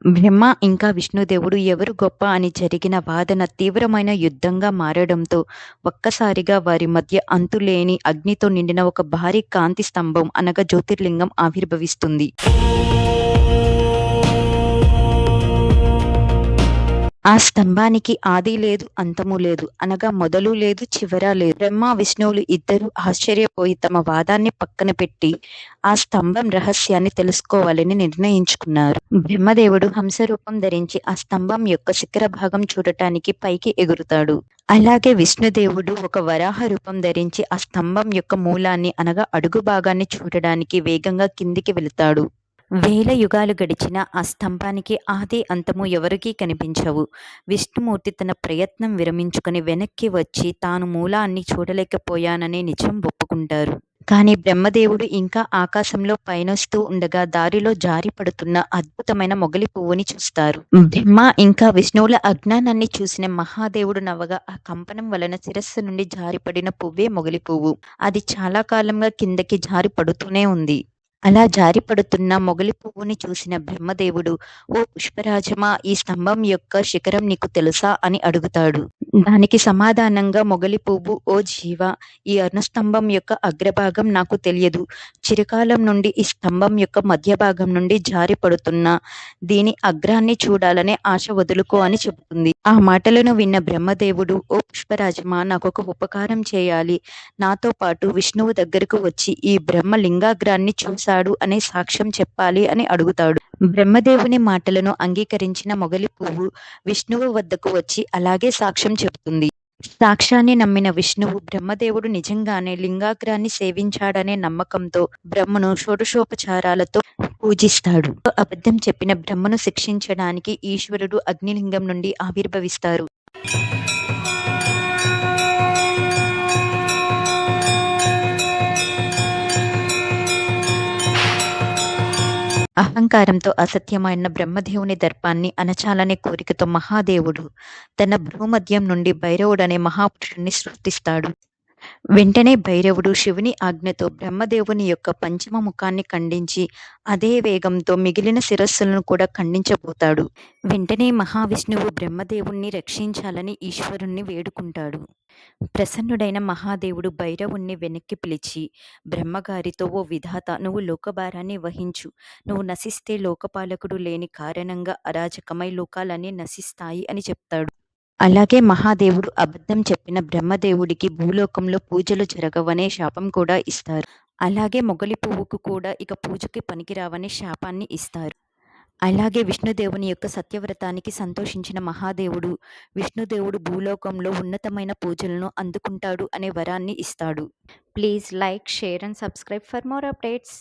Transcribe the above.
బ్రహ్మ ఇంకా విష్ణుదేవుడు ఎవరు గొప్ప అని జరిగిన వాదన తీవ్రమైన యుద్ధంగా మారడంతో ఒక్కసారిగా వారి మధ్య అంతులేని అగ్నితో నిండిన ఒక భారీ కాంతి స్తంభం అనగా జ్యోతిర్లింగం ఆవిర్భవిస్తుంది. ఆ స్తంభానికి ఆది లేదు, అంతము లేదు. అనగా మొదలు లేదు, చివర లేదు. బ్రహ్మ, విష్ణువులు ఇద్దరూ ఆశ్చర్యపోయి తమ వాదాన్ని పక్కన పెట్టి ఆ స్తంభం రహస్యాన్ని తెలుసుకోవాలని నిర్ణయించుకున్నారు. బ్రహ్మదేవుడు హంసరూపం ధరించి ఆ స్తంభం యొక్క శిఖర భాగం చూడటానికి పైకి ఎగురుతాడు. అలాగే విష్ణుదేవుడు ఒక వరాహ రూపం ధరించి ఆ స్తంభం యొక్క మూలాన్ని అనగా అడుగు భాగాన్ని చూడడానికి వేగంగా కిందికి వెళతాడు. వేల యుగాలు గడిచినా ఆ స్తంభానికి ఆది అంతము ఎవరికీ కనిపించవు. విష్ణుమూర్తి తన ప్రయత్నం విరమించుకుని వెనక్కి వచ్చి తాను మూలాన్ని చూడలేకపోయాననే నిజం ఒప్పుకుంటారు. కానీ బ్రహ్మదేవుడు ఇంకా ఆకాశంలో పయనిస్తూ ఉండగా దారిలో జారి పడుతున్న అద్భుతమైన మొగలి పువ్వుని చూస్తారు. బ్రహ్మ ఇంకా విష్ణువుల అజ్ఞానాన్ని చూసిన మహాదేవుడు నవ్వగా ఆ కంపనం వలన శిరస్సు నుండి జారిపడిన పువ్వే మొగలి పువ్వు. అది చాలా కాలంగా కిందకి జారి పడుతూనే ఉంది. అలా జారిపడుతున్న మొగలి పువ్వుని చూసిన బ్రహ్మదేవుడు, ఓ పుష్పరాజమా, ఈ స్తంభం యొక్క శిఖరం నీకు తెలుసా అని అడుగుతాడు. దానికి సమాధానంగా మొగలి పువ్వు, ఓ జీవ, ఈ అణుస్తంభం యొక్క అగ్రభాగం నాకు తెలియదు. చిరకాలం నుండి ఈ స్తంభం యొక్క మధ్య భాగం నుండి జారి పడుతున్న దీని అగ్రాన్ని చూడాలనే ఆశ వదులుకో అని చెబుతుంది. ఆ మాటలను విన్న బ్రహ్మదేవుడు, ఓ పుష్పరాజమా, నాకొక ఉపకారం చేయాలి. నాతో పాటు విష్ణువు దగ్గరకు వచ్చి ఈ బ్రహ్మ లింగాగ్రాన్ని చూశాడు అనే సాక్ష్యం చెప్పాలి అని అడుగుతాడు. బ్రహ్మదేవుని మాటలను అంగీకరించిన మొగలి పువ్వు విష్ణువు వద్దకు వచ్చి అలాగే సాక్ష్యం చెబుతుంది. సాక్ష్యాన్ని నమ్మిన విష్ణువు బ్రహ్మదేవుడు నిజంగానే లింగాగ్రాన్ని సేవించాడనే నమ్మకంతో బ్రహ్మను షోడశోపచారాలతో పూజిస్తాడు. అబద్ధం చెప్పిన బ్రహ్మను శిక్షించడానికి ఈశ్వరుడు అగ్నిలింగం నుండి ఆవిర్భవిస్తారు. అహంకారంతో అసత్యమైన బ్రహ్మదేవుని దర్పాన్ని అణచాలనే కోరికతో మహాదేవుడు తన భ్రూమధ్యం నుండి భైరవుడనే మహాపురుషుణ్ణి సృష్టిస్తాడు. వెంటనే భైరవుడు శివుని ఆజ్ఞతో బ్రహ్మదేవుని యొక్క పంచమ ముఖాన్ని ఖండించి అదే వేగంతో మిగిలిన శిరస్సులను కూడా ఖండించబోతాడు. వెంటనే మహావిష్ణువు బ్రహ్మదేవుణ్ణి రక్షించాలని ఈశ్వరుణ్ణి వేడుకుంటాడు. ప్రసన్నుడైన మహాదేవుడు భైరవుణ్ణి వెనక్కి పిలిచి బ్రహ్మగారితో, ఓ విధాత, నువ్వు లోకభారాన్ని వహించు. నువ్వు నశిస్తే లోకపాలకుడు లేని కారణంగా అరాజకమై లోకాలన్నీ నశిస్తాయి అని చెప్తాడు. అలాగే మహాదేవుడు అబద్ధం చెప్పిన బ్రహ్మదేవుడికి భూలోకంలో పూజలు జరగవనే శాపం కూడా ఇస్తారు. అలాగే మొగలి పువ్వుకు కూడా ఇక పూజకి పనికిరావనే శాపాన్ని ఇస్తారు. అలాగే విష్ణుదేవుని యొక్క సత్యవ్రతానికి సంతోషించిన మహాదేవుడు విష్ణుదేవుడు భూలోకంలో ఉన్నతమైన పూజలను అందుకుంటాడు అనే వరాన్ని ఇస్తాడు. Please like, share and subscribe for more updates.